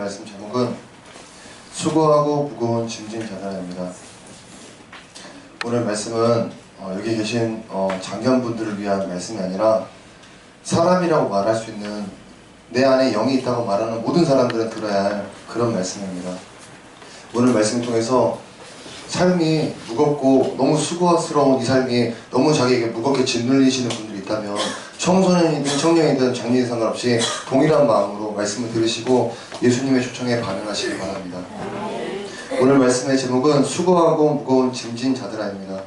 말씀 제목은 수고하고 무거운 짐진 자들입니다. 오늘 말씀은 여기 계신 장년분들을 위한 말씀이 아니라 사람이라고 말할 수 있는 내 안에 영이 있다고 말하는 모든 사람들은 들어야 할 그런 말씀입니다. 오늘 말씀을 통해서 삶이 무겁고 너무 수고스러운 이 삶이 너무 자기에게 무겁게 짓눌리시는 분들이 있다면 청소년이든 청년이든 장년이든 상관없이 동일한 마음으로 말씀을 들으시고 예수님의 초청에 반응하시기 바랍니다. 오늘 말씀의 제목은 수고하고 무거운 짐진 자들아입니다.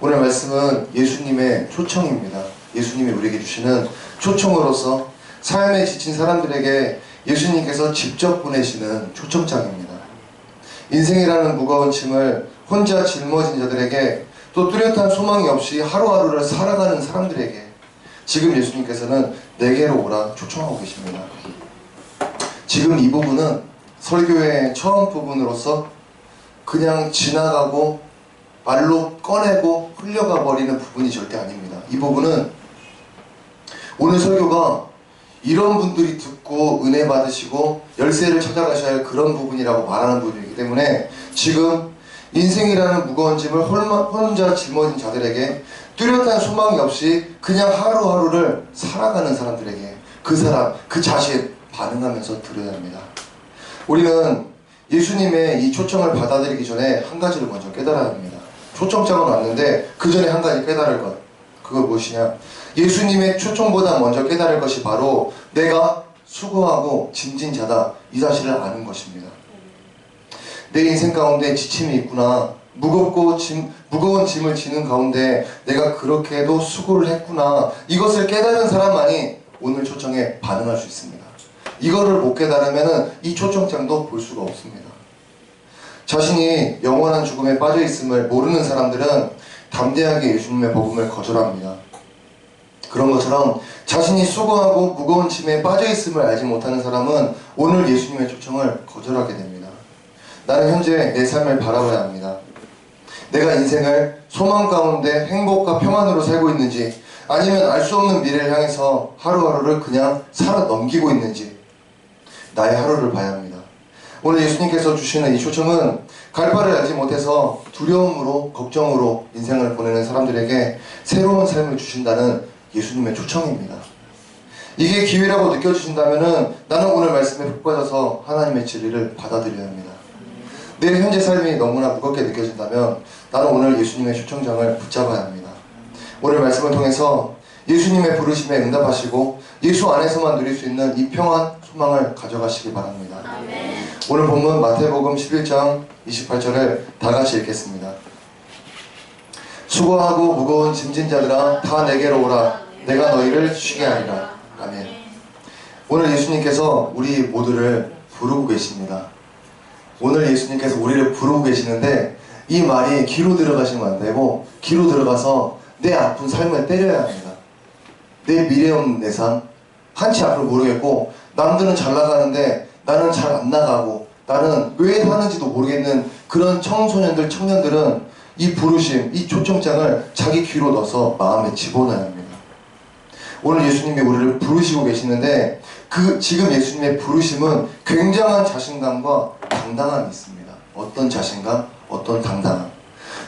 오늘 말씀은 예수님의 초청입니다. 예수님이 우리에게 주시는 초청으로서 삶에 지친 사람들에게 예수님께서 직접 보내시는 초청장입니다. 인생이라는 무거운 짐을 혼자 짊어진 자들에게 또 뚜렷한 소망이 없이 하루하루를 살아가는 사람들에게 지금 예수님께서는 내게로 오라 초청하고 계십니다. 지금 이 부분은 설교의 처음 부분으로서 그냥 지나가고 말로 꺼내고 흘려가 버리는 부분이 절대 아닙니다. 이 부분은 오늘 설교가 이런 분들이 듣고 은혜 받으시고 열쇠를 찾아가셔야 할 그런 부분이라고 말하는 부분이기 때문에 지금 인생이라는 무거운 짐을 혼자 짊어진 자들에게 뚜렷한 소망이 없이 그냥 하루하루를 살아가는 사람들에게 그 자신 반응하면서 들어야 합니다. 우리는 예수님의 이 초청을 받아들이기 전에 한 가지를 먼저 깨달아야 합니다. 초청장은 왔는데 그 전에 한 가지 깨달을 것, 그거 무엇이냐? 예수님의 초청보다 먼저 깨달을 것이 바로 내가 수고하고 짐진 자다, 이 사실을 아는 것입니다. 내 인생 가운데 지침이 있구나, 무거운 짐을 지는 가운데 내가 그렇게도 수고를 했구나, 이것을 깨달은 사람만이 오늘 초청에 반응할 수 있습니다. 이거를 못 깨달으면 이 초청장도 볼 수가 없습니다. 자신이 영원한 죽음에 빠져 있음을 모르는 사람들은 담대하게 예수님의 복음을 거절합니다. 그런 것처럼 자신이 수고하고 무거운 짐에 빠져 있음을 알지 못하는 사람은 오늘 예수님의 초청을 거절하게 됩니다. 나는 현재 내 삶을 바라봐야 합니다. 내가 인생을 소망 가운데 행복과 평안으로 살고 있는지, 아니면 알 수 없는 미래를 향해서 하루하루를 그냥 살아 넘기고 있는지 나의 하루를 봐야 합니다. 오늘 예수님께서 주시는 이 초청은 갈 바를 알지 못해서 두려움으로 걱정으로 인생을 보내는 사람들에게 새로운 삶을 주신다는 예수님의 초청입니다. 이게 기회라고 느껴지신다면 나는 오늘 말씀에 푹 빠져서 하나님의 진리를 받아들여야 합니다. 내 현재 삶이 너무나 무겁게 느껴진다면 나는 오늘 예수님의 초청장을 붙잡아야 합니다. 오늘 말씀을 통해서 예수님의 부르심에 응답하시고 예수 안에서만 누릴 수 있는 이 평안, 소망을 가져가시기 바랍니다. 아멘. 오늘 본문 마태복음 11장 28절을 다 같이 읽겠습니다. 수고하고 무거운 짐진 자들아 다 내게로 오라, 내가 너희를 쉬게 하리라. 아멘. 오늘 예수님께서 우리 모두를 부르고 계십니다. 오늘 예수님께서 우리를 부르고 계시는데 이 말이 귀로 들어가시면 안 되고 귀로 들어가서 내 아픈 삶을 때려야 합니다. 내 미래 없는 내 삶, 한치 앞을 모르겠고 남들은 잘 나가는데 나는 잘 안 나가고 나는 왜 사는지도 모르겠는 그런 청소년들, 청년들은 이 부르심, 이 초청장을 자기 귀로 넣어서 마음에 집어넣어야 합니다. 오늘 예수님이 우리를 부르시고 계시는데 지금 예수님의 부르심은 굉장한 자신감과 당당함이 있습니다. 어떤 자신감? 어떤 당당함?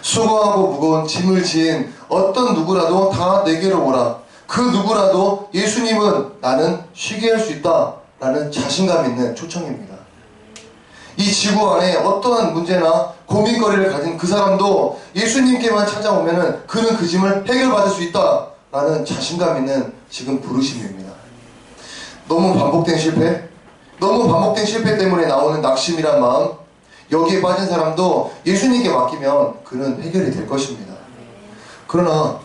수고하고 무거운 짐을 지은 어떤 누구라도 다 내게로 오라. 그 누구라도 예수님은 나는 쉬게 할 수 있다 라는 자신감 있는 초청입니다. 이 지구 안에 어떠한 문제나 고민거리를 가진 그 사람도 예수님께만 찾아오면 그는 그 짐을 해결받을 수 있다 라는 자신감 있는 지금 부르심입니다. 너무 반복된 실패 때문에 나오는 낙심이란 마음, 여기에 빠진 사람도 예수님께 맡기면 그는 해결이 될 것입니다. 그러나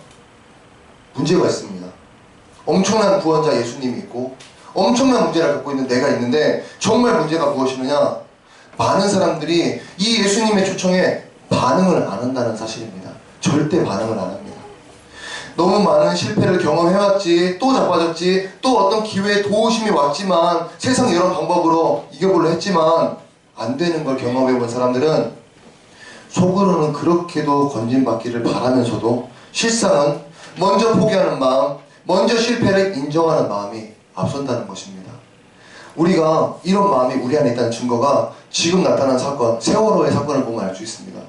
문제가 있습니다. 엄청난 구원자 예수님이 있고 엄청난 문제를 갖고 있는 내가 있는데 정말 문제가 무엇이느냐? 많은 사람들이 이 예수님의 초청에 반응을 안 한다는 사실입니다. 절대 반응을 안 합니다. 너무 많은 실패를 경험해왔지, 또 자빠졌지, 또 어떤 기회에 도우심이 왔지만 세상 여러 방법으로 이겨보려 했지만 안 되는 걸 경험해본 사람들은 속으로는 그렇게도 건진받기를 바라면서도 실상은 먼저 포기하는 마음, 먼저 실패를 인정하는 마음이 앞선다는 것입니다. 우리가 이런 마음이 우리 안에 있다는 증거가 지금 나타난 사건, 세월호의 사건을 보면 알 수 있습니다.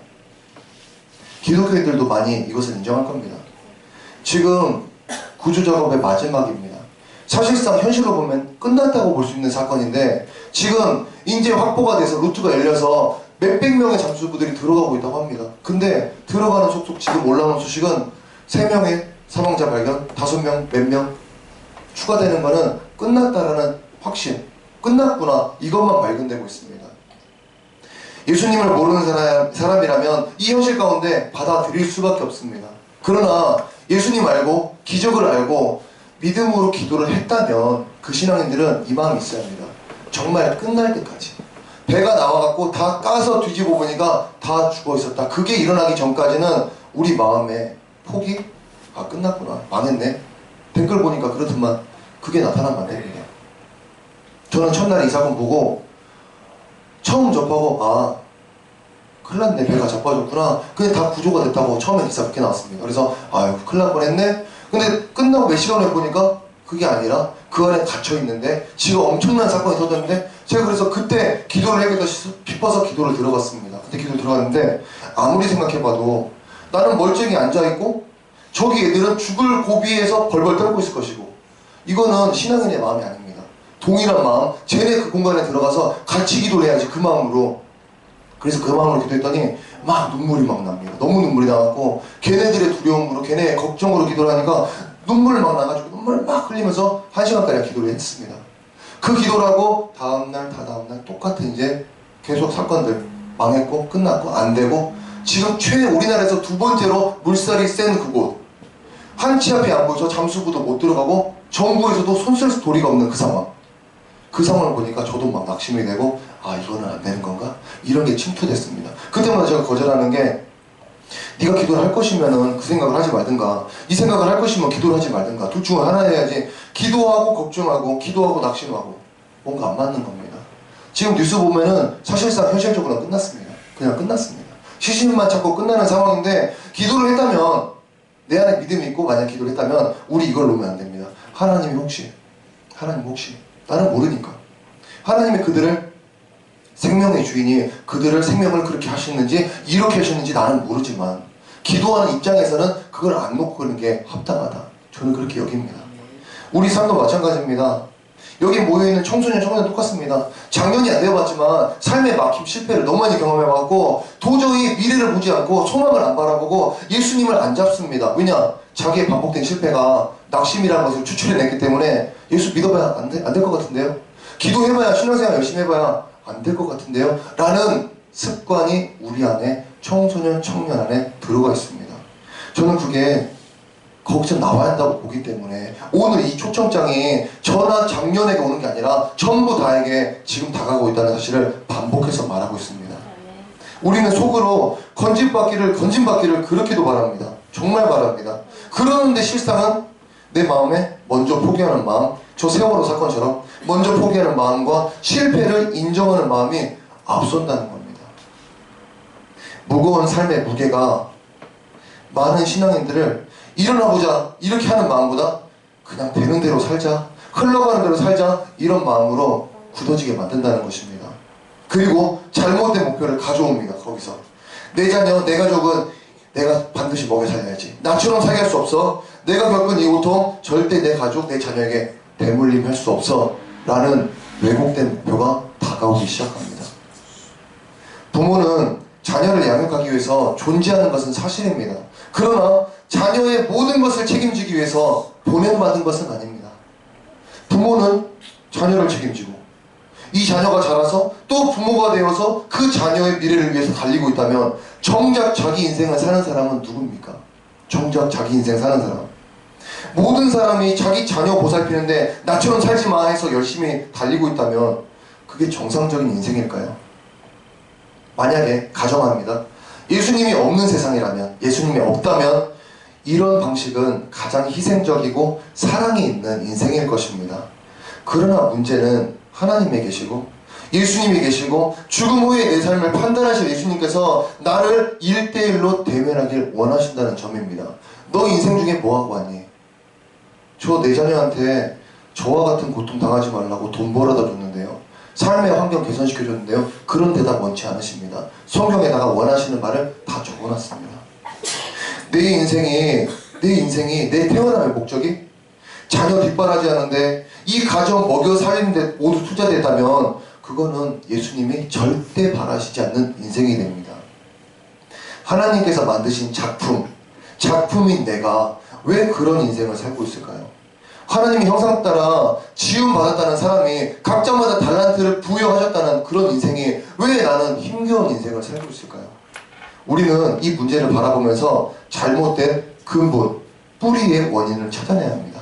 기독교인들도 많이 이것을 인정할 겁니다. 지금 구조작업의 마지막입니다. 사실상 현실로 보면 끝났다고 볼 수 있는 사건인데 지금 이제 확보가 돼서 루트가 열려서 몇백 명의 잠수부들이 들어가고 있다고 합니다. 근데 들어가는 속속 지금 올라오는 소식은 3명의 사망자 발견, 5명, 몇 명 추가되는 거는 끝났다라는 확신, 끝났구나 이것만 발견되고 있습니다. 예수님을 모르는 사람이라면 이 현실 가운데 받아들일 수밖에 없습니다. 그러나 예수님 알고 기적을 알고 믿음으로 기도를 했다면 그 신앙인들은 이 마음이 있어야 합니다. 정말 끝날 때까지 배가 나와갖고 다 까서 뒤집어 보니까 다 죽어 있었다. 그게 일어나기 전까지는 우리 마음에 포기? 아 끝났구나, 망했네, 댓글 보니까 그렇더만, 그게 나타나면 안 됩니다. 저는 첫날에 이 사건 보고 처음 접하고 아 큰일 났네, 배가 자빠졌구나, 근데 다 구조가 됐다고 처음에 기사 그렇게 나왔습니다. 그래서 아유 큰일 날 뻔했네. 근데 끝나고 몇 시간 후에 보니까 그게 아니라 그 안에 갇혀있는데 지금 엄청난 사건이 터졌는데, 제가 그래서 그때 기도를 해야겠다 싶어서 기도를 들어갔습니다. 그때 기도를 들어갔는데 아무리 생각해봐도 나는 멀쩡히 앉아있고 저기 애들은 죽을 고비에서 벌벌 떨고 있을 것이고, 이거는 신앙인의 마음이 아닙니다. 동일한 마음, 쟤네 그 공간에 들어가서 같이 기도를 해야지, 그 마음으로. 그래서 그 마음으로 기도했더니 막 눈물이 막 납니다. 너무 눈물이 나갖고 걔네들의 두려움으로, 걔네의 걱정으로 기도를 하니까 눈물 막 나가지고 눈물 막 흘리면서 1시간가량 기도를 했습니다. 그 기도를 하고 다음날 다다음날 똑같은 이제 계속 사건들 망했고 끝났고 안되고, 지금 우리나라에서 2번째로 물살이 센 그곳, 한치 앞이 안 보여서 잠수부도 못 들어가고 정부에서도 손쓸 도리가 없는 그 상황, 그 상황을 보니까 저도 막 낙심이 되고 아 이거는 안 되는 건가? 이런 게 침투됐습니다. 그때마다 제가 거절하는 게, 네가 기도를 할 것이면은 그 생각을 하지 말든가, 이 생각을 할 것이면 기도를 하지 말든가, 둘 중 하나 해야지. 기도하고 걱정하고 기도하고 낙심하고 뭔가 안 맞는 겁니다. 지금 뉴스 보면은 사실상 현실적으로는 끝났습니다. 그냥 끝났습니다. 시신만 찾고 끝나는 상황인데, 기도를 했다면, 내 안에 믿음이 있고 만약 기도를 했다면 우리 이걸 놓으면 안 됩니다. 하나님 혹시 나는 모르니까 하나님이 그들을, 생명의 주인이 그들을 생명을 그렇게 하셨는지 이렇게 하셨는지 나는 모르지만 기도하는 입장에서는 그걸 안 놓고 그러는 게 합당하다, 저는 그렇게 여깁니다. 우리 삶도 마찬가지입니다. 여기 모여있는 청소년 똑같습니다. 작년이 안 되어봤지만 삶의 막힘, 실패를 너무 많이 경험해봤고 도저히 미래를 보지 않고 소망을 안 바라보고 예수님을 안 잡습니다. 왜냐? 자기의 반복된 실패가 낙심이라는 것을 추출해냈기 때문에 예수 믿어봐야 안 될 것 같은데요? 기도해봐야, 신앙생활 열심히 해봐야 안 될 것 같은데요? 라는 습관이 우리 안에, 청소년, 청년 안에 들어가 있습니다. 저는 그게 거기서 나와야 한다고 보기 때문에 오늘 이 초청장이 저나 작년에게 오는 게 아니라 전부 다에게 지금 다가오고 있다는 사실을 반복해서 말하고 있습니다. 우리는 속으로 건진받기를 그렇게도 바랍니다. 정말 바랍니다. 그러는데 실상은 내 마음에 먼저 포기하는 마음, 저 세월호 사건처럼 먼저 포기하는 마음과 실패를 인정하는 마음이 앞선다는 겁니다. 무거운 삶의 무게가 많은 신앙인들을 일어나보자 이렇게 하는 마음보다 그냥 되는 대로 살자, 흘러가는 대로 살자, 이런 마음으로 굳어지게 만든다는 것입니다. 그리고 잘못된 목표를 가져옵니다. 거기서 내 자녀, 내 가족은 내가 반드시 먹여 살려야지, 나처럼 살게 할 수 없어, 내가 겪은 이 고통 절대 내 가족, 내 자녀에게 대물림 할 수 없어 라는 왜곡된 목표가 다가오기 시작합니다. 부모는 자녀를 양육하기 위해서 존재하는 것은 사실입니다. 그러나 자녀의 모든 것을 책임지기 위해서 보냄받은 것은 아닙니다. 부모는 자녀를 책임지고 이 자녀가 자라서 또 부모가 되어서 그 자녀의 미래를 위해서 달리고 있다면 정작 자기 인생을 사는 사람은 누굽니까? 정작 자기 인생 사는 사람, 모든 사람이 자기 자녀 보살피는데 나처럼 살지 마 해서 열심히 달리고 있다면 그게 정상적인 인생일까요? 만약에 가정합니다. 예수님이 없는 세상이라면, 예수님이 없다면 이런 방식은 가장 희생적이고 사랑이 있는 인생일 것입니다. 그러나 문제는 하나님이 계시고 예수님이 계시고 죽음 후에 내 삶을 판단하실 예수님께서 나를 1대1로 대면하길 원하신다는 점입니다. 너 인생 중에 뭐하고 왔니? 저 내 자녀한테 저와 같은 고통 당하지 말라고 돈 벌어다 줬는데요. 삶의 환경 개선시켜줬는데요. 그런 대답 원치 않으십니다. 성경에다가 원하시는 말을 다 적어놨습니다. 내 인생이 내 태어남의 목적이 자녀 뒷바라지 하는데 이 가정 먹여 살리는데 모두 투자됐다면 그거는 예수님이 절대 바라시지 않는 인생이 됩니다. 하나님께서 만드신 작품인 내가 왜 그런 인생을 살고 있을까요? 하나님의 형상 따라 지음받았다는 사람이 각자마다 달란트를 부여하셨다는 그런 인생이 왜 나는 힘겨운 인생을 살고 있을까요? 우리는 이 문제를 바라보면서 잘못된 근본, 뿌리의 원인을 찾아내야 합니다.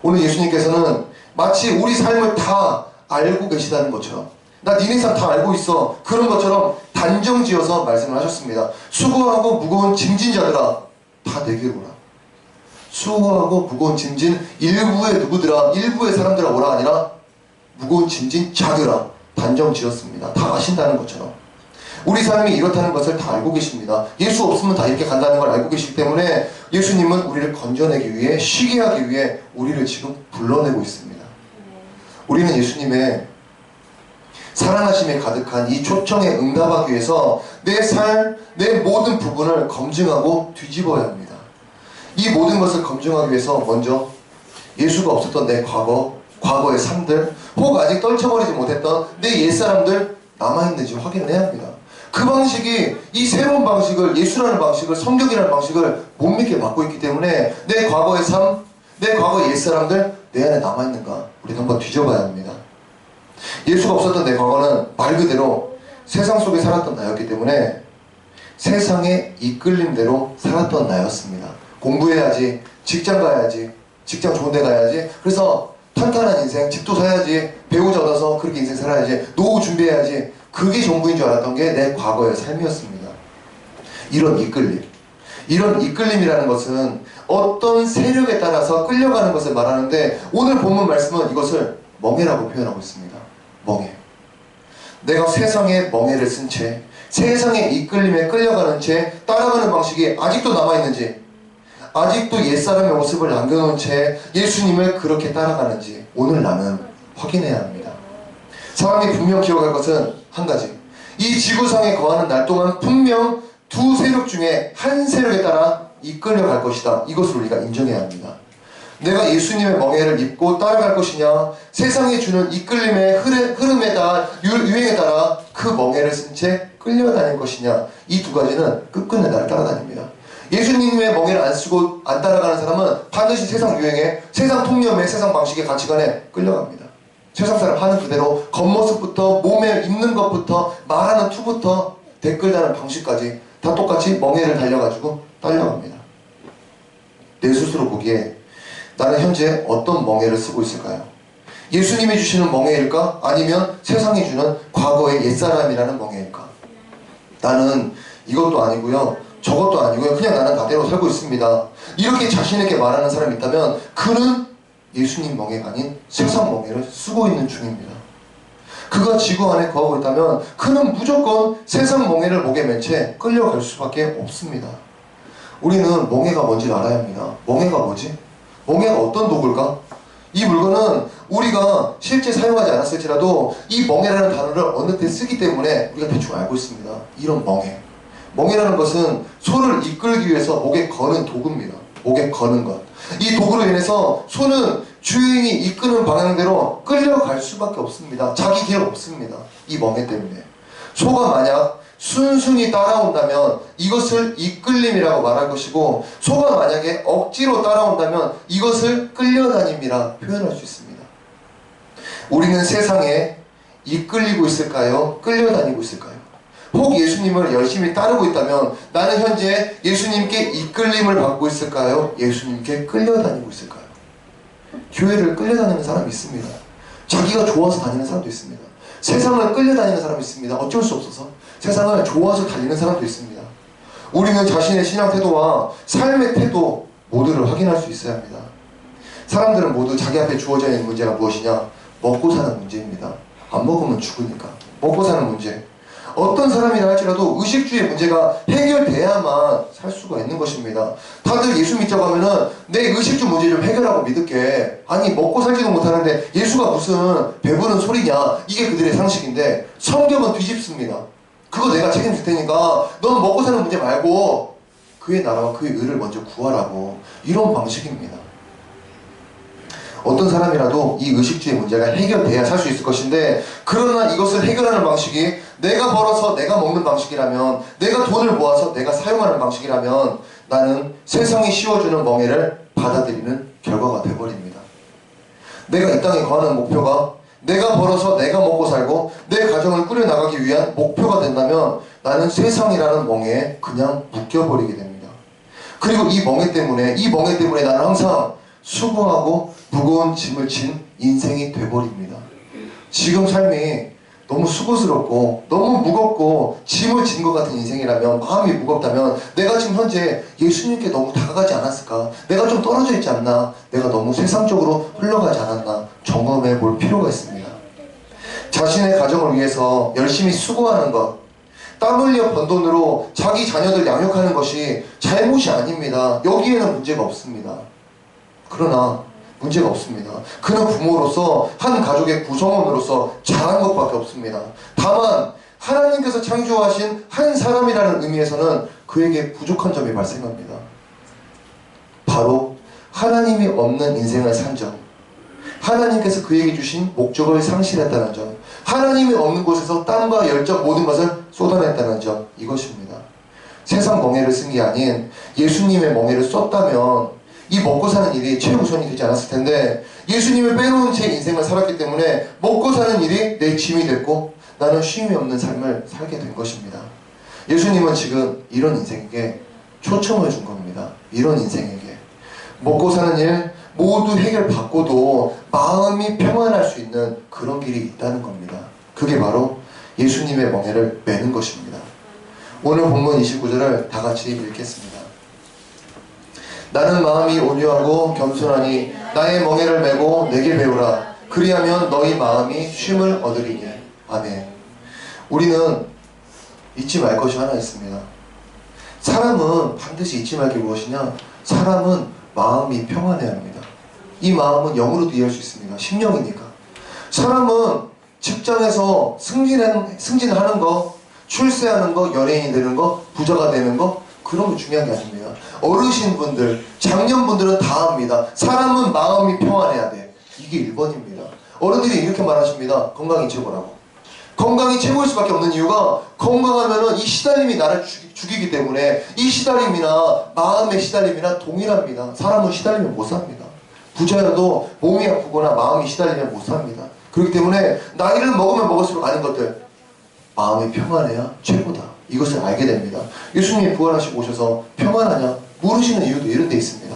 오늘 예수님께서는 마치 우리 삶을 다 알고 계시다는 것처럼, 나 니네 삶 다 알고 있어, 그런 것처럼 단정지어서 말씀을 하셨습니다. 수고하고 무거운 짐진 자들아 다 내게로 오라. 수고하고 무거운 짐진 일부의 누구들아, 일부의 사람들아 오라 아니라 무거운 짐진 자들아 단정지었습니다. 다 아신다는 것처럼 우리 삶이 이렇다는 것을 다 알고 계십니다. 예수 없으면 다 이렇게 간다는 걸 알고 계시기 때문에 예수님은 우리를 건져내기 위해, 쉬게 하기 위해 우리를 지금 불러내고 있습니다. 우리는 예수님의 사랑하심에 가득한 이 초청에 응답하기 위해서 내 삶, 내 모든 부분을 검증하고 뒤집어야 합니다. 이 모든 것을 검증하기 위해서 먼저 예수가 없었던 내 과거의 삶들, 혹 아직 떨쳐버리지 못했던 내 옛사람들 남아있는지 확인을 해야 합니다. 그 방식이, 이 새로운 방식을, 예수라는 방식을, 성경이라는 방식을 못 믿게 막고 있기 때문에 내 과거의 삶, 내 과거의 옛사람들 내 안에 남아있는가 우리가 한번 뒤져봐야 합니다. 예수가 없었던 내 과거는 말 그대로 세상 속에 살았던 나였기 때문에 세상의 이끌림대로 살았던 나였습니다. 공부해야지, 직장 가야지, 직장 좋은 데 가야지, 그래서 탄탄한 인생, 집도 사야지, 배우자 얻어서 그렇게 인생 살아야지, 노후 준비해야지, 그게 전부인 줄 알았던 게 내 과거의 삶이었습니다. 이런 이끌림이라는 것은 어떤 세력에 따라서 끌려가는 것을 말하는데 오늘 본문 말씀은 이것을 멍해라고 표현하고 있습니다. 멍해. 내가 세상의 멍해를 쓴 채, 세상의 이끌림에 끌려가는 채 따라가는 방식이 아직도 남아있는지, 아직도 옛사람의 모습을 남겨놓은 채 예수님을 그렇게 따라가는지 오늘 나는 확인해야 합니다. 사람이 분명 기억할 것은 한 가지, 이 지구상에 거하는 날 동안 분명 두 세력 중에 한 세력에 따라 이끌려갈 것이다. 이것을 우리가 인정해야 합니다. 내가 예수님의 멍에를 입고 따라갈 것이냐, 세상이 주는 이끌림의 흐름에 따라, 유행에 따라 그 멍에를 쓴 채 끌려다닐 것이냐, 이 두 가지는 끝끝내 나를 따라다닙니다. 예수님의 멍에를 안 쓰고 안 따라가는 사람은 반드시 세상 유행에, 세상 통념에, 세상 방식의 가치관에 끌려갑니다. 세상 사람 하는 그대로 겉모습부터 몸에 입는 것부터 말하는 투부터 댓글 다는 방식까지 다 똑같이 멍에를 달려가지고 딸려갑니다. 내 스스로 보기에 나는 현재 어떤 멍에를 쓰고 있을까요? 예수님이 주시는 멍에일까? 아니면 세상이 주는 과거의 옛사람이라는 멍에일까? 나는 이것도 아니고요, 저것도 아니고요, 그냥 나는 나대로 살고 있습니다. 이렇게 자신에게 말하는 사람이 있다면 그는 예수님 멍에가 아닌 세상 멍에를 쓰고 있는 중입니다. 그가 지구 안에 거하고 있다면 그는 무조건 세상 멍에를 목에 맨 채 끌려갈 수밖에 없습니다. 우리는 멍에가 뭔지 알아야 합니다. 멍에가 뭐지? 멍에가 어떤 도구일까? 이 물건은 우리가 실제 사용하지 않았을지라도 이 멍에라는 단어를 어느 때 쓰기 때문에 우리가 대충 알고 있습니다. 이런 멍에. 멍에라는 것은 소를 이끌기 위해서 목에 거는 도구입니다. 목에 거는 것. 이 도구로 인해서 소는 주인이 이끄는 방향대로 끌려갈 수밖에 없습니다. 자기 길 없습니다. 이 멍에 때문에. 소가 만약 순순히 따라온다면 이것을 이끌림이라고 말할 것이고, 소가 만약에 억지로 따라온다면 이것을 끌려다님이라 표현할 수 있습니다. 우리는 세상에 이끌리고 있을까요? 끌려다니고 있을까요? 혹 예수님을 열심히 따르고 있다면 나는 현재 예수님께 이끌림을 받고 있을까요? 예수님께 끌려다니고 있을까요? 교회를 끌려다니는 사람이 있습니다. 자기가 좋아서 다니는 사람도 있습니다. 세상을 끌려다니는 사람이 있습니다. 어쩔 수 없어서 세상을 좋아서 달리는 사람도 있습니다. 우리는 자신의 신앙 태도와 삶의 태도 모두를 확인할 수 있어야 합니다. 사람들은 모두 자기 앞에 주어져 있는 문제가 무엇이냐? 먹고 사는 문제입니다. 안 먹으면 죽으니까. 먹고 사는 문제. 어떤 사람이라 할지라도 의식주의 문제가 해결돼야만 살 수가 있는 것입니다. 다들 예수 믿자고 하면은 내 의식주 문제 좀 해결하고 믿을게. 아니 먹고 살지도 못하는데 예수가 무슨 배부른 소리냐. 이게 그들의 상식인데 성경은 뒤집습니다. 그거 내가 책임질 테니까 너는 먹고 사는 문제 말고 그의 나라와 그의 의를 먼저 구하라고. 이런 방식입니다. 어떤 사람이라도 이 의식주의 문제가 해결돼야 살 수 있을 것인데, 그러나 이것을 해결하는 방식이 내가 벌어서 내가 먹는 방식이라면, 내가 돈을 모아서 내가 사용하는 방식이라면 나는 세상이 씌워주는 멍해를 받아들이는 결과가 되어버립니다. 내가 이 땅에 거하는 목표가 내가 벌어서 내가 먹고 살고 내 가정을 꾸려나가기 위한 목표가 된다면 나는 세상이라는 멍해에 그냥 묶여버리게 됩니다. 그리고 이 멍해 때문에 나는 항상 수고하고 무거운 짐을 진 인생이 돼버립니다. 지금 삶이 너무 수고스럽고 너무 무겁고 짐을 진 것 같은 인생이라면, 마음이 무겁다면 내가 지금 현재 예수님께 너무 다가가지 않았을까? 내가 좀 떨어져 있지 않나? 내가 너무 세상적으로 흘러가지 않았나? 점검해 볼 필요가 있습니다. 자신의 가정을 위해서 열심히 수고하는 것, 땀 흘려 번 돈으로 자기 자녀들 양육하는 것이 잘못이 아닙니다. 여기에는 문제가 없습니다. 그러나 문제가 없습니다. 그는 부모로서, 한 가족의 구성원으로서 잘한 것밖에 없습니다. 다만 하나님께서 창조하신 한 사람이라는 의미에서는 그에게 부족한 점이 발생합니다. 바로 하나님이 없는 인생을 산 점, 하나님께서 그에게 주신 목적을 상실했다는 점, 하나님이 없는 곳에서 땀과 열정 모든 것을 쏟아냈다는 점, 이것입니다. 세상 멍해를 쓴 게 아닌 예수님의 멍해를 썼다면 이 먹고 사는 일이 최우선이 되지 않았을 텐데, 예수님을 빼놓은 제 인생을 살았기 때문에 먹고 사는 일이 내 짐이 됐고 나는 쉼이 없는 삶을 살게 된 것입니다. 예수님은 지금 이런 인생에게 초청을 준 겁니다. 이런 인생에게 먹고 사는 일 모두 해결받고도 마음이 평안할 수 있는 그런 길이 있다는 겁니다. 그게 바로 예수님의 멍해를 매는 것입니다. 오늘 본문 29절을 다 같이 읽겠습니다. 나는 마음이 온유하고 겸손하니 나의 멍에를 메고 내게 배우라. 그리하면 너희 마음이 쉼을 얻으리니. 아멘. 우리는 잊지 말 것이 하나 있습니다. 사람은 반드시 잊지 말 게 무엇이냐? 사람은 마음이 평안해야 합니다. 이 마음은 영으로도 이해할 수 있습니다. 심령이니까. 사람은 직장에서 승진하는 거, 출세하는 거, 연예인이 되는 거, 부자가 되는 거, 그런 거 중요한 게 아닙니다. 어르신분들, 장년분들은 다 압니다. 사람은 마음이 평안해야 돼. 이게 1번입니다. 어른들이 이렇게 말하십니다. 건강이 최고라고. 건강이 최고일 수밖에 없는 이유가, 건강하면은 이 시달림이 나를 죽이기 때문에 이 시달림이나 마음의 시달림이나 동일합니다. 사람은 시달리면 못 삽니다. 부자여도 몸이 아프거나 마음이 시달리면 못 삽니다. 그렇기 때문에 나이를 먹으면 먹을수록 아는 것들, 마음이 평안해야 최고다. 이것을 알게 됩니다. 예수님이 부활하시고 오셔서 평안하냐? 물으시는 이유도 이런 데 있습니다.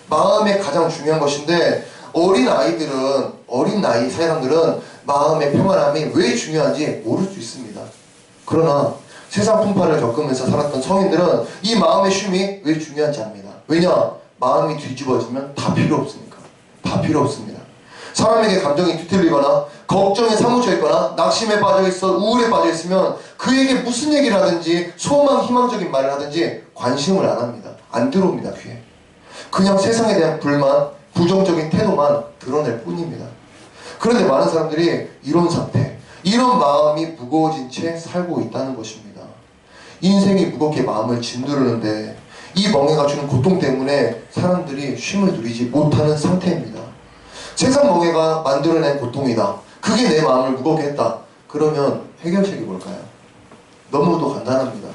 마음에 가장 중요한 것인데, 어린 나이 사람들은 마음의 평안함이 왜 중요한지 모를 수 있습니다. 그러나 세상 풍파를 겪으면서 살았던 성인들은 이 마음의 쉼이 왜 중요한지 압니다. 왜냐? 마음이 뒤집어지면 다 필요 없으니까. 다 필요 없습니다. 사람에게 감정이 뒤틀리거나 걱정에 사무쳐 있거나 낙심에 빠져 있어 우울에 빠져 있으면 그에게 무슨 얘기를 하든지 소망, 희망적인 말을 하든지 관심을 안 합니다. 안 들어옵니다, 귀에. 그냥 세상에 대한 불만, 부정적인 태도만 드러낼 뿐입니다. 그런데 많은 사람들이 이런 상태, 이런 마음이 무거워진 채 살고 있다는 것입니다. 인생이 무겁게 마음을 짓누르는데 이 멍해가 주는 고통 때문에 사람들이 쉼을 누리지 못하는 상태입니다. 세상 멍해가 만들어낸 고통이다. 그게 내 마음을 무겁게 했다. 그러면 해결책이 뭘까요? 너무도 간단합니다.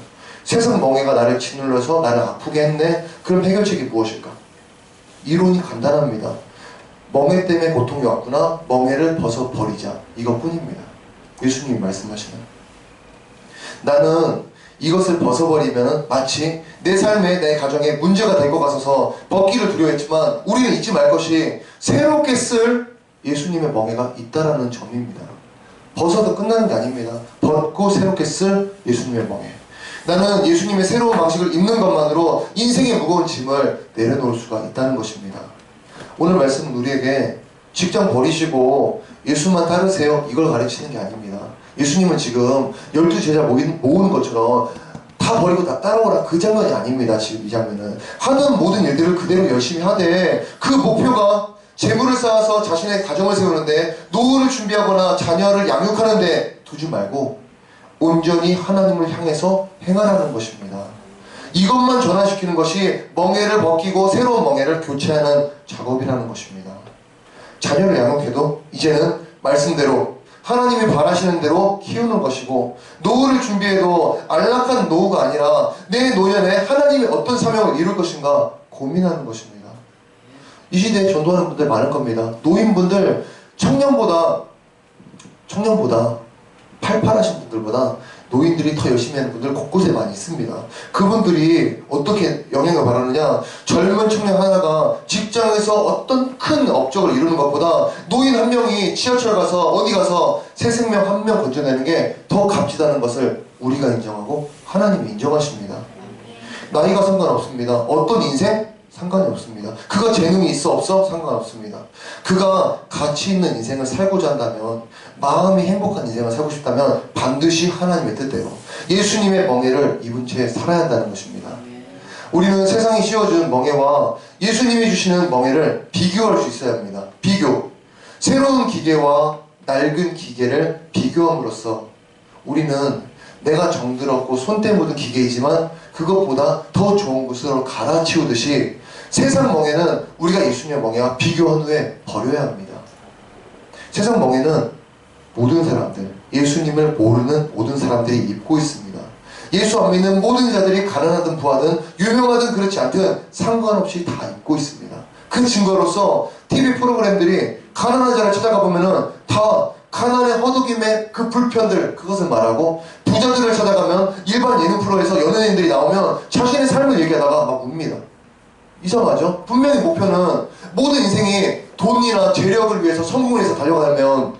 세상 멍해가 나를 짓눌러서 나를 아프게 했네. 그럼 해결책이 무엇일까? 이론이 간단합니다. 멍해 때문에 고통이 왔구나. 멍해를 벗어버리자. 이것뿐입니다. 예수님이 말씀하시는. 나는 이것을 벗어버리면 마치 내 삶에, 내 가정에 문제가 될 것 같아서 벗기를 두려워했지만, 우리는 잊지 말 것이 새롭게 쓸 예수님의 멍해가 있다라는 점입니다. 벗어도 끝나는 게 아닙니다. 벗고 새롭게 쓸 예수님의 멍해. 나는 예수님의 새로운 방식을 입는 것만으로 인생의 무거운 짐을 내려놓을 수가 있다는 것입니다. 오늘 말씀은 우리에게 직장 버리시고 예수만 따르세요, 이걸 가르치는 게 아닙니다. 예수님은 지금 12제자 모으는 것처럼 다 버리고 다 따라오라, 그 장면이 아닙니다. 지금 이 장면은 하던 모든 일들을 그대로 열심히 하되, 그 목표가 재물을 쌓아서 자신의 가정을 세우는데, 노후를 준비하거나 자녀를 양육하는데 두지 말고 온전히 하나님을 향해서 행하라는 것입니다. 이것만 전환시키는 것이 멍에를 벗기고 새로운 멍에를 교체하는 작업이라는 것입니다. 자녀를 양육해도 이제는 말씀대로 하나님이 바라시는 대로 키우는 것이고, 노후를 준비해도 안락한 노후가 아니라 내 노년에 하나님이 어떤 사명을 이룰 것인가 고민하는 것입니다. 이 시대에 전도하는 분들 많을 겁니다. 노인분들, 청년보다 팔팔하신 분들보다 노인들이 더 열심히 하는 분들 곳곳에 많이 있습니다. 그분들이 어떻게 영향을 받았느냐, 젊은 청년 하나가 직장에서 어떤 큰 업적을 이루는 것보다 노인 한 명이 지하철 가서 어디 가서 새 생명 한 명 건져내는 게 더 값지다는 것을 우리가 인정하고 하나님이 인정하십니다. 나이가 상관없습니다. 어떤 인생? 상관이 없습니다. 그가 재능이 있어 없어? 상관없습니다. 그가 가치 있는 인생을 살고자 한다면, 마음이 행복한 인생을 살고 싶다면 반드시 하나님의 뜻대로 예수님의 멍에를 입은 채 살아야 한다는 것입니다. 우리는 세상이 씌워주는 멍에와 예수님이 주시는 멍에를 비교할 수 있어야 합니다. 비교. 새로운 기계와 낡은 기계를 비교함으로써 우리는 내가 정들었고 손때 묻은 기계이지만 그것보다 더 좋은 것으로 갈아치우듯이, 세상 멍에는 우리가 예수님의 멍에와 비교한 후에 버려야 합니다. 세상 멍에는 모든 사람들, 예수님을 모르는 모든 사람들이 입고 있습니다. 예수 안 믿는 모든 자들이 가난하든 부하든 유명하든 그렇지 않든 상관없이 다 입고 있습니다. 그 증거로서 TV 프로그램들이 가난한 자를 찾아가 보면은 다 가난의 허덕임의 그 불편들, 그것을 말하고, 부자들을 찾아가면 일반 예능 프로에서 연예인들이 나오면 자신의 삶을 얘기하다가 막 웁니다. 이상하죠? 분명히 목표는 모든 인생이 돈이나 재력을 위해서 성공을 위해서 달려가면,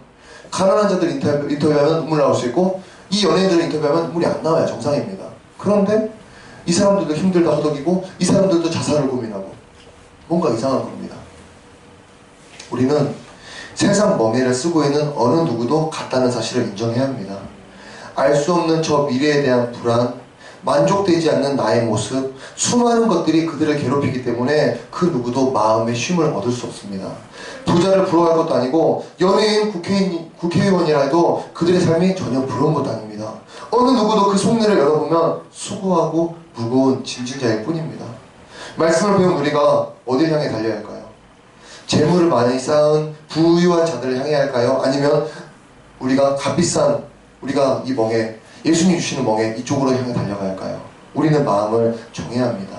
가난한 자들 인터뷰하면 눈물 나올 수 있고, 이 연예인들을 인터뷰하면 눈물이 안 나와야 정상입니다. 그런데 이 사람들도 힘들다 허덕이고, 이 사람들도 자살을 고민하고, 뭔가 이상한 겁니다. 우리는 세상 멍에를 쓰고 있는 어느 누구도 같다는 사실을 인정해야 합니다. 알 수 없는 저 미래에 대한 불안, 만족되지 않는 나의 모습, 수많은 것들이 그들을 괴롭히기 때문에 그 누구도 마음의 쉼을 얻을 수 없습니다. 부자를 부러워할 것도 아니고, 연예인, 국회의원이라 해도 그들의 삶이 전혀 부러운 것도 아닙니다. 어느 누구도 그 속내를 열어보면 수고하고 무거운 짐진자일 뿐입니다. 말씀을 배운 우리가 어딜 향해 달려야 할까요? 재물을 많이 쌓은 부유한 자들을 향해야 할까요? 아니면 우리가 값비싼, 우리가 이 멍에, 예수님이 주시는 멍에 이쪽으로 향해 달려가야 할까요? 우리는 마음을 정해야 합니다.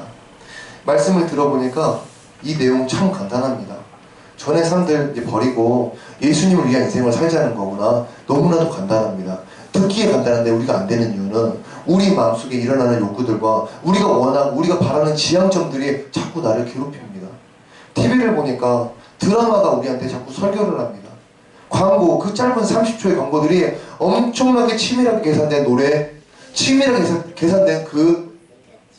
말씀을 들어보니까 이 내용 참 간단합니다. 전의 삶들 버리고 예수님을 위한 인생을 살자는 거구나. 너무나도 간단합니다. 듣기에 간단한데 우리가 안 되는 이유는 우리 마음속에 일어나는 욕구들과 우리가 원하고 우리가 바라는 지향점들이 자꾸 나를 괴롭힙니다. TV를 보니까 드라마가 우리한테 자꾸 설교를 합니다. 광고, 그 짧은 30초의 광고들이 엄청나게 치밀하게 계산된 노래, 치밀하게 계산된 그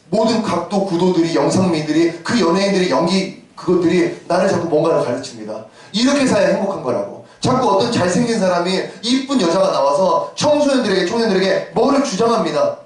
모든 각도, 구도들이, 영상미들이, 그 연예인들의 연기, 그것들이 나를 자꾸 뭔가를 가르칩니다. 이렇게 사야 행복한 거라고. 자꾸 어떤 잘생긴 사람이, 이쁜 여자가 나와서 청년들에게 뭐를 주장합니다.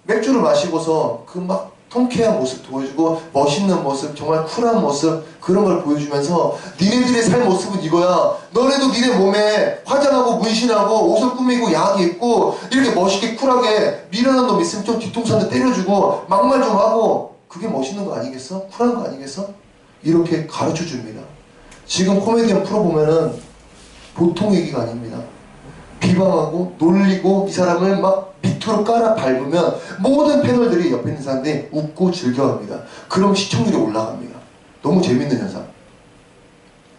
맥주를 마시고서 그 막 통쾌한 모습 보여주고, 멋있는 모습, 정말 쿨한 모습, 그런 걸 보여주면서 니네들의 살 모습은 이거야. 너네도 니네 몸에 화장하고 문신하고 옷을 꾸미고 약 입고 이렇게 멋있게 쿨하게, 미련한 놈 있으면 좀 뒤통수 한 대 때려주고 막말 좀 하고, 그게 멋있는 거 아니겠어? 쿨한 거 아니겠어? 이렇게 가르쳐 줍니다. 지금 코미디언 프로 보면은 보통 얘기가 아닙니다. 비방하고 놀리고 이 사람을 막 밑으로 깔아 밟으면 모든 패널들이, 옆에 있는 사람들이 웃고 즐겨합니다. 그럼 시청률이 올라갑니다. 너무 재밌는 현상.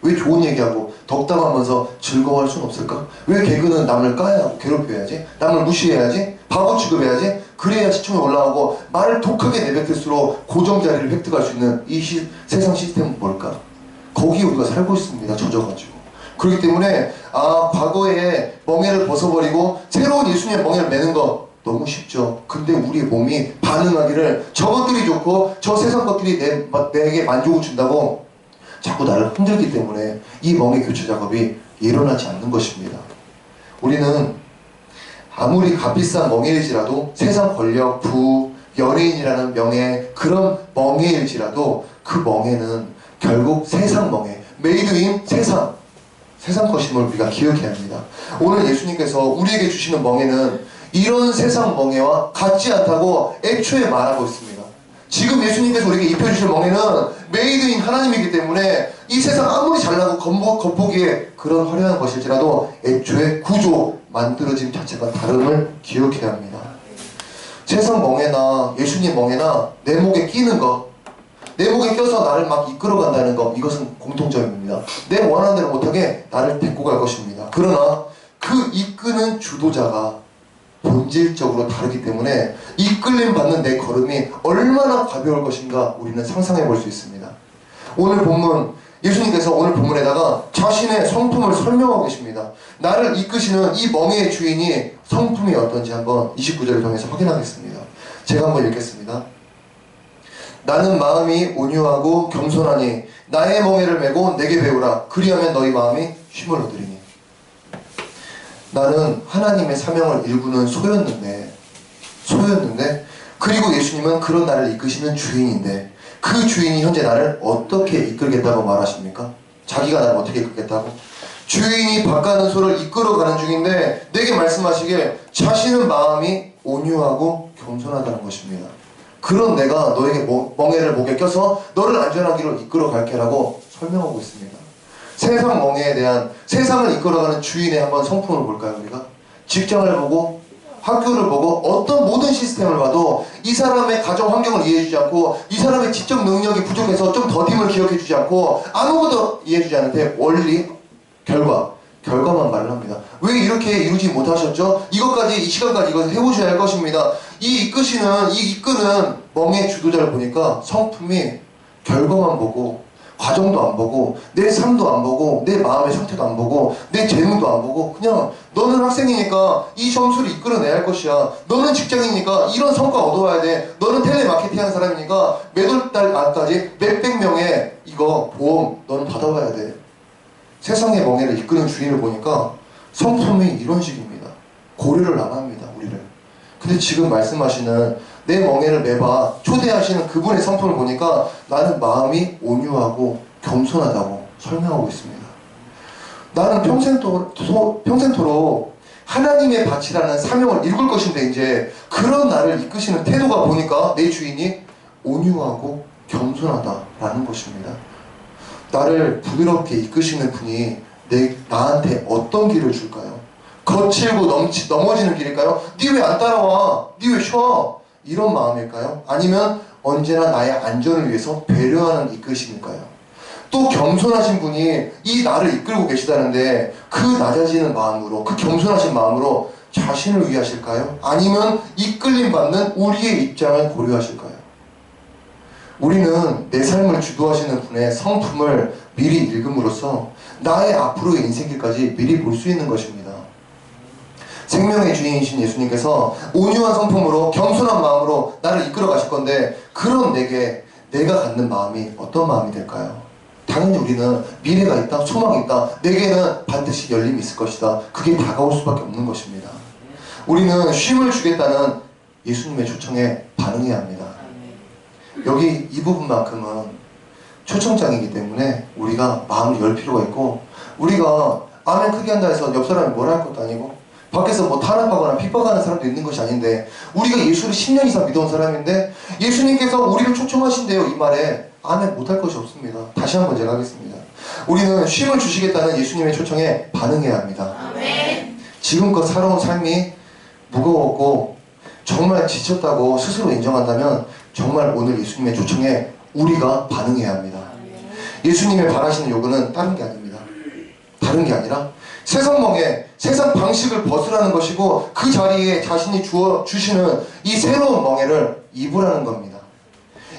왜 좋은 얘기하고 덕담하면서 즐거워할 수는 없을까? 왜 개그는 남을 까야 하고 괴롭혀야지? 남을 무시해야지? 바보 취급해야지? 그래야 시청률이 올라가고 말을 독하게 내뱉을수록 고정자리를 획득할 수 있는 이 세상 시스템은 뭘까? 거기에 우리가 살고 있습니다. 젖어가지고. 그렇기 때문에 과거에 멍에를 벗어버리고 새로운 예수님의 멍에를 매는 거 너무 쉽죠. 근데 우리의 몸이 반응하기를, 저것들이 좋고 저 세상 것들이 내게 만족을 준다고 자꾸 나를 흔들기 때문에 이 멍에 교체 작업이 일어나지 않는 것입니다. 우리는 아무리 값비싼 멍에일지라도 세상 권력, 부, 연예인이라는 명예, 그런 멍에일지라도 그 멍에는 결국 세상 멍에, 메이드 인 세상 것임을 우리가 기억해야 합니다. 오늘 예수님께서 우리에게 주시는 멍에는 이런 세상 멍에와 같지 않다고 애초에 말하고 있습니다. 지금 예수님께서 우리에게 입혀주실 멍에는 메이드 인 하나님이기 때문에 이 세상 아무리 잘나고 겉보기에 그런 화려한 것일지라도 애초에 구조, 만들어짐 자체가 다름을 기억해야 합니다. 세상 멍에나 예수님 멍에나 내 목에 끼는 거, 내 목에 껴서 나를 막 이끌어간다는 거, 이것은 공통점입니다. 내 원하는 대로 못하게 나를 데리고 갈 것입니다. 그러나 그 이끄는 주도자가 본질적으로 다르기 때문에 이끌림 받는 내 걸음이 얼마나 가벼울 것인가 우리는 상상해 볼 수 있습니다. 오늘 본문, 예수님께서 오늘 본문에다가 자신의 성품을 설명하고 계십니다. 나를 이끄시는 이 멍에의 주인이 성품이 어떤지 한번 29절을 통해서 확인하겠습니다. 제가 한번 읽겠습니다. 나는 마음이 온유하고 겸손하니 나의 멍에를 메고 내게 배우라. 그리하면 너희 마음이 쉼을 얻으리니. 나는 하나님의 사명을 일구는 소였는데 그리고 예수님은 그런 나를 이끄시는 주인인데 그 주인이 현재 나를 어떻게 이끌겠다고 말하십니까? 자기가 나를 어떻게 이끌겠다고? 주인이 바가는 소를 이끌어가는 중인데 내게 말씀하시길 자신은 마음이 온유하고 겸손하다는 것입니다. 그런 내가 너에게 멍에를 목에 껴서 너를 안전한 길로 이끌어갈게 라고 설명하고 있습니다. 세상 멍에에 대한 세상을 이끌어가는 주인의 한번 성품을 볼까요? 우리가 직장을 보고 학교를 보고 어떤 모든 시스템을 봐도 이 사람의 가정 환경을 이해해주지 않고 이 사람의 지적 능력이 부족해서 좀 더딤을 기억해주지 않고 아무것도 이해해주지 않는데 원리, 결과만 말을 합니다. 왜 이렇게 이루지 못하셨죠? 이것까지 이 시간까지 이걸 해보셔야 할 것입니다. 이 이끄는 멍의 주도자를 보니까 성품이 결과만 보고 과정도 안 보고 내 삶도 안 보고 내 마음의 상태도 안 보고 내 재능도 안 보고 그냥 너는 학생이니까 이 점수를 이끌어내야 할 것이야. 너는 직장이니까 이런 성과 얻어와야 돼. 너는 텔레마케팅 하는 사람이니까 매달 안까지 몇백 명의 이거 보험 너는 받아와야 돼. 세상의 멍에를 이끄는 주인을 보니까 성품이 이런 식입니다. 고려를 안 합니다. 우리를. 근데 지금 말씀하시는 내 멍에를 매봐 초대하시는 그분의 성품을 보니까 나는 마음이 온유하고 겸손하다고 설명하고 있습니다. 나는 평생토록 하나님의 밭이라는 사명을 이룰 것인데 이제 그런 나를 이끄시는 태도가 보니까 내 주인이 온유하고 겸손하다라는 것입니다. 나를 부드럽게 이끄시는 분이 나한테 어떤 길을 줄까요? 거칠고 넘어지는 길일까요? 니 왜 안 따라와? 니 왜 쉬어? 이런 마음일까요? 아니면 언제나 나의 안전을 위해서 배려하는 이끄심일까요? 또 겸손하신 분이 이 나를 이끌고 계시다는데 그 낮아지는 마음으로, 그 겸손하신 마음으로 자신을 위하실까요? 아니면 이끌림 받는 우리의 입장을 고려하실까요? 우리는 내 삶을 주도하시는 분의 성품을 미리 읽음으로써 나의 앞으로의 인생길까지 미리 볼 수 있는 것입니다. 생명의 주인이신 예수님께서 온유한 성품으로 겸손한 마음으로 나를 이끌어 가실 건데 그런 내가 갖는 마음이 어떤 마음이 될까요? 당연히 우리는 미래가 있다, 소망이 있다, 내게는 반드시 열림이 있을 것이다. 그게 다가올 수밖에 없는 것입니다. 우리는 쉼을 주겠다는 예수님의 초청에 반응해야 합니다. 여기 이 부분만큼은 초청장이기 때문에 우리가 마음을 열 필요가 있고 우리가 아멘 크게 한다 해서 옆 사람이 뭐라 할 것도 아니고 밖에서 뭐 탄압하거나 핍박하는 사람도 있는 것이 아닌데 우리가 예수를 10년 이상 믿어온 사람인데 예수님께서 우리를 초청하신대요. 이 말에 아멘 못할 것이 없습니다. 다시 한번 제가 하겠습니다. 우리는 쉼을 주시겠다는 예수님의 초청에 반응해야 합니다. 아멘. 지금껏 살아온 삶이 무거웠고 정말 지쳤다고 스스로 인정한다면 정말 오늘 예수님의 초청에 우리가 반응해야 합니다. 예수님의 바라시는 요구는 다른 게 아닙니다. 다른 게 아니라 세상 멍에 세상 방식을 벗으라는 것이고 그 자리에 자신이 주시는 이 새로운 멍에를 입으라는 겁니다.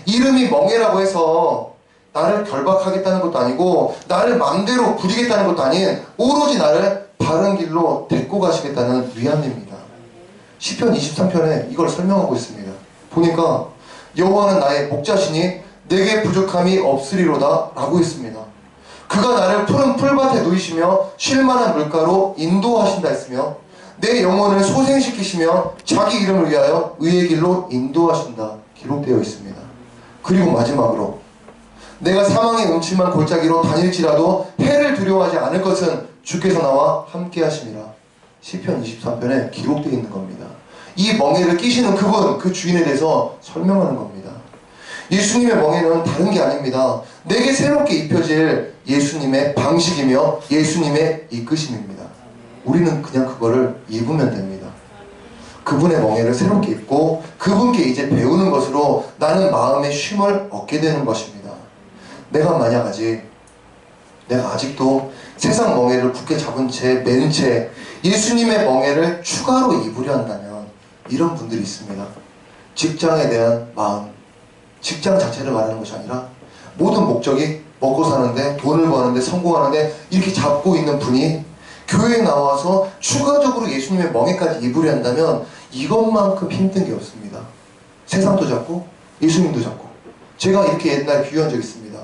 이름이 멍에라고 해서 나를 결박하겠다는 것도 아니고 나를 마음대로 부리겠다는 것도 아닌 오로지 나를 바른 길로 데리고 가시겠다는 위안입니다. 시편 23편에 이걸 설명하고 있습니다. 보니까 여호와는 나의 목자시니 내게 부족함이 없으리로다 라고 했습니다. 그가 나를 푸른 풀밭에 누이시며 쉴만한 물가로 인도하신다 했으며 내 영혼을 소생시키시며 자기 이름을 위하여 의의 길로 인도하신다 기록되어 있습니다. 그리고 마지막으로 내가 사망의 음침한 골짜기로 다닐지라도 해를 두려워하지 않을 것은 주께서 나와 함께 하심이라. 시편 23편에 기록되어 있는 겁니다. 이 멍에를 끼시는 그분, 그 주인에 대해서 설명하는 겁니다. 예수님의 멍에는 다른 게 아닙니다. 내게 새롭게 입혀질 예수님의 방식이며 예수님의 이끄심입니다. 우리는 그냥 그거를 입으면 됩니다. 그분의 멍에를 새롭게 입고 그분께 이제 배우는 것으로 나는 마음의 쉼을 얻게 되는 것입니다. 내가 만약 내가 아직도 세상 멍에를 굳게 잡은 채 맨 채 예수님의 멍에를 추가로 입으려 한다면 이런 분들이 있습니다. 직장에 대한 마음, 직장 자체를 말하는 것이 아니라 모든 목적이 먹고 사는데, 돈을 버는데, 성공하는데 이렇게 잡고 있는 분이 교회에 나와서 추가적으로 예수님의 멍에까지 입으려 한다면 이것만큼 힘든 게 없습니다. 세상도 잡고 예수님도 잡고. 제가 이렇게 옛날에 비유한 적이 있습니다.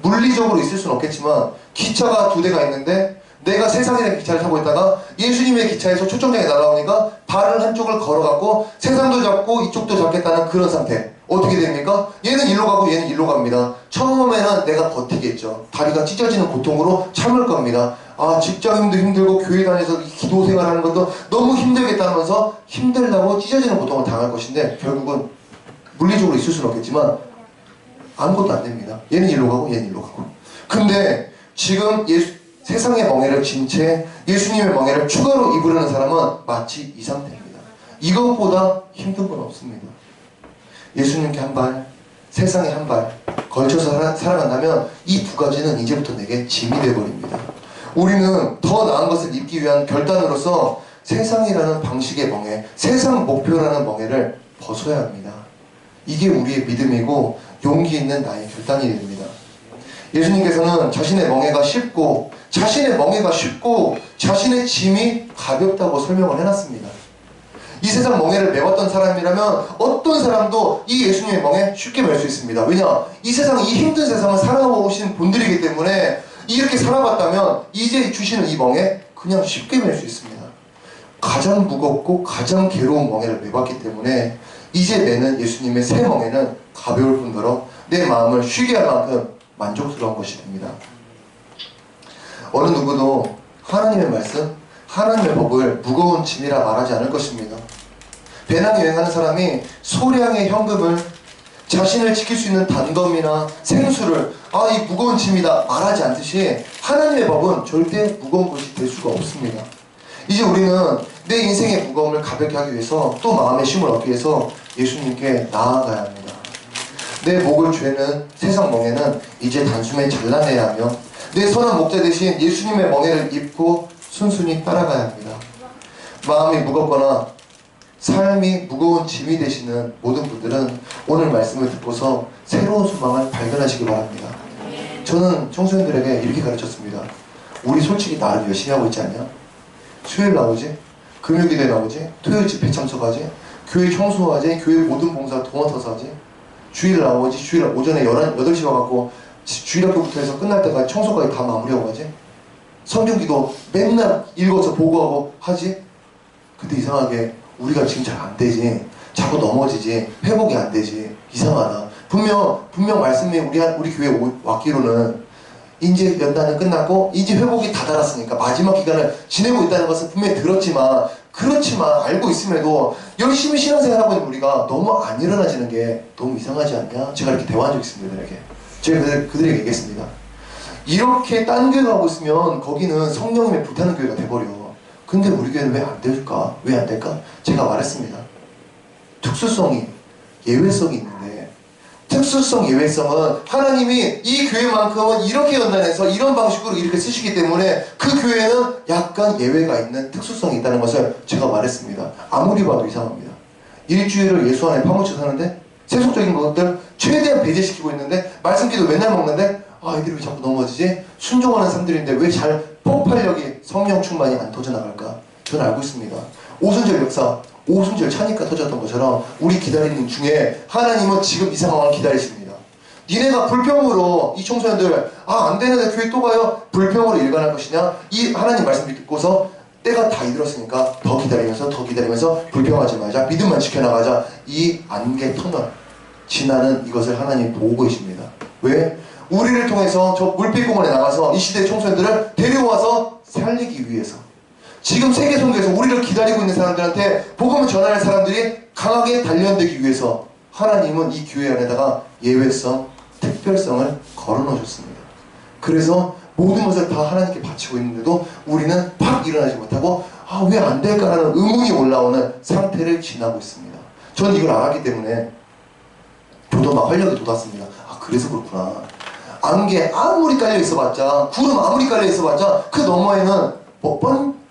물리적으로 있을 수는 없겠지만 기차가 2대가 있는데 내가 세상의 기차를 타고 있다가 예수님의 기차에서 초청장이 날아오니까 발을 한쪽을 걸어갖고 세상도 잡고 이쪽도 잡겠다는 그런 상태. 어떻게 됩니까? 얘는 일로 가고 얘는 일로 갑니다. 처음에는 내가 버티겠죠. 다리가 찢어지는 고통으로 참을 겁니다. 아, 직장인도 힘들고 교회 다녀서 기도 생활하는 것도 너무 힘들겠다면서 힘들다고 찢어지는 고통을 당할 것인데 결국은 물리적으로 있을 수는 없겠지만 아무것도 안 됩니다. 얘는 일로 가고 얘는 일로 가고. 근데 지금 세상의 멍에를 진 채 예수님의 멍에를 추가로 입으려는 사람은 마치 이 상태입니다. 이것보다 힘든 건 없습니다. 예수님께 한 발, 세상에 한 발 걸쳐서 살아간다면 이 두 가지는 이제부터 내게 짐이 되어버립니다. 우리는 더 나은 것을 입기 위한 결단으로서 세상이라는 방식의 멍에, 세상 목표라는 멍에를 벗어야 합니다. 이게 우리의 믿음이고 용기 있는 나의 결단이 됩니다. 예수님께서는 자신의 멍에가 쉽고 자신의 짐이 가볍다고 설명을 해놨습니다. 이 세상 멍에를 메웠던 사람이라면 어떤 사람도 이 예수님의 멍에 쉽게 맬 수 있습니다. 왜냐? 이 세상, 이 힘든 세상을 살아오신 분들이기 때문에 이렇게 살아봤다면 이제 주시는 이 멍에 그냥 쉽게 맬 수 있습니다. 가장 무겁고 가장 괴로운 멍에를 메봤기 때문에 이제 매는 예수님의 새 멍에는 가벼울 뿐더러 내 마음을 쉬게 할 만큼 만족스러운 것이 됩니다. 어느 누구도 하나님의 말씀, 하나님의 법을 무거운 짐이라 말하지 않을 것입니다. 배낭 여행하는 사람이 소량의 현금을, 자신을 지킬 수 있는 단검이나 생수를 이 무거운 짐이다 말하지 않듯이 하나님의 법은 절대 무거운 것이 될 수가 없습니다. 이제 우리는 내 인생의 무거움을 가볍게 하기 위해서 또 마음의 쉼을 얻기 위해서 예수님께 나아가야 합니다. 내 목을 죄는 세상 멍에는 이제 단숨에 잘라내야 하며 내 선한 목자 대신 예수님의 멍에를 입고 순순히 따라가야 합니다. 마음이 무겁거나 삶이 무거운 짐이 되시는 모든 분들은 오늘 말씀을 듣고서 새로운 소망을 발견하시기 바랍니다. 저는 청소년들에게 이렇게 가르쳤습니다. 우리 솔직히 나름 열심히 하고 있지 않냐? 수요일 나오지? 금요일에 나오지? 토요일 집회 참석하지? 교회 청소하지? 교회 모든 봉사 도맡아서 하지? 주일 나오지? 주일 오전에 8시 와갖고 주일학교부터 해서 끝날 때까지 청소까지 다 마무리하고 가지? 성경기도 맨날 읽어서 보고하고 하지? 근데 이상하게 우리가 지금 잘 안 되지. 자꾸 넘어지지. 회복이 안 되지. 이상하다. 분명 말씀이 우리 교회 왔기로는 이제 연단은 끝났고 이제 회복이 다 달았으니까 마지막 기간을 지내고 있다는 것은 분명히 들었지만 그렇지만 알고 있음에도 열심히 신앙생활하고 있는 우리가 너무 안 일어나지는 게 너무 이상하지 않냐? 제가 이렇게 대화한 적이 있습니다. 그들에게. 제가 그들에게 얘기했습니다. 이렇게 딴 교회 가고 있으면 거기는 성령님의 불타는 교회가 돼버려. 근데 우리 교회는 왜 안 될까? 왜 안 될까? 제가 말했습니다. 특수성이, 예외성이 있는데 특수성, 예외성은 하나님이 이 교회만큼은 이렇게 연단해서 이런 방식으로 이렇게 쓰시기 때문에 그 교회는 약간 예외가 있는 특수성이 있다는 것을 제가 말했습니다. 아무리 봐도 이상합니다. 일주일을 예수 안에 파묻혀 사는데 세속적인 것들 최대한 배제시키고 있는데 말씀기도 맨날 먹는데 애들이 왜 자꾸 넘어지지? 순종하는 사람들인데 왜 잘 폭발력이 성령 충만이 안 터져나갈까? 저는 알고 있습니다. 오순절 역사, 오순절 차니까 터졌던 것처럼 우리 기다리는 중에 하나님은 지금 이 상황을 기다리십니다. 니네가 불평으로 이 청소년들 안 되는데 교회 또 가요? 불평으로 일관할 것이냐? 이 하나님 말씀 듣고서 때가 다 이르렀으니까 더 기다리면서 불평하지 말자, 믿음만 지켜나가자. 이 안개 터널 지나는 이것을 하나님 보고 계십니다. 왜? 우리를 통해서 저 물빛공원에 나가서 이 시대의 청소년들을 데려와서 살리기 위해서, 지금 세계 선교에서 우리를 기다리고 있는 사람들한테 복음을 전할 사람들이 강하게 단련되기 위해서 하나님은 이 교회 안에다가 예외성, 특별성을 걸어놓으셨습니다. 그래서 모든 것을 다 하나님께 바치고 있는데도 우리는 팍 일어나지 못하고 왜 안 될까라는 의문이 올라오는 상태를 지나고 있습니다. 저는 이걸 알았기 때문에 저도 막 활력이 돋았습니다. 그래서 그렇구나. 안개 아무리 깔려 있어봤자, 구름 아무리 깔려 있어봤자 그 너머에는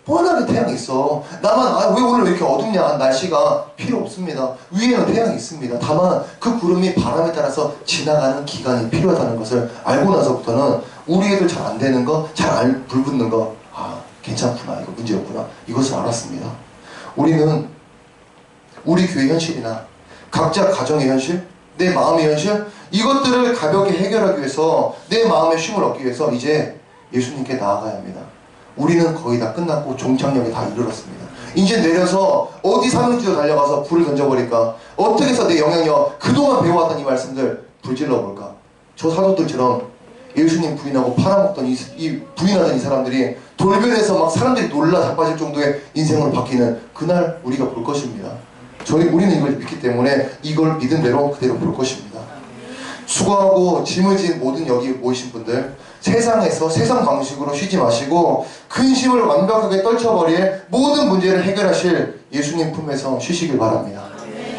뻔하게 태양이 있어. 나만 왜 오늘 왜 이렇게 어둡냐, 날씨가 필요 없습니다. 위에는 태양이 있습니다. 다만 그 구름이 바람에 따라서 지나가는 기간이 필요하다는 것을 알고 나서부터는 우리 애들 잘 안 되는 거, 불 붙는 거, 괜찮구나, 이거 문제였구나, 이것을 알았습니다. 우리는 우리 교회 현실이나 각자 가정의 현실, 내 마음의 현실, 이것들을 가볍게 해결하기 위해서, 내 마음의 쉼을 얻기 위해서 이제 예수님께 나아가야 합니다. 우리는 거의 다 끝났고 종착역에 다 이르렀습니다. 이제 내려서 어디 사는지도 달려가서 불을 던져버릴까? 어떻게 해서 내 영향력, 그동안 배워왔던 이 말씀들 불질러볼까? 저 사도들처럼 예수님 부인하고 팔아먹던 부인하던 이 사람들이 돌변해서 막 사람들이 놀라 자빠질 정도의 인생으로 바뀌는 그날 우리가 볼 것입니다. 우리는 이걸 믿기 때문에 이걸 믿은 대로 그대로 볼 것입니다. 수고하고 짐을 진 모든 여기 모이신 분들, 세상에서 세상 방식으로 쉬지 마시고 근심을 완벽하게 떨쳐버릴 모든 문제를 해결하실 예수님 품에서 쉬시길 바랍니다.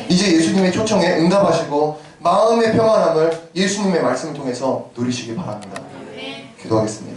이제 예수님의 초청에 응답하시고 마음의 평안함을 예수님의 말씀을 통해서 누리시길 바랍니다. 기도하겠습니다.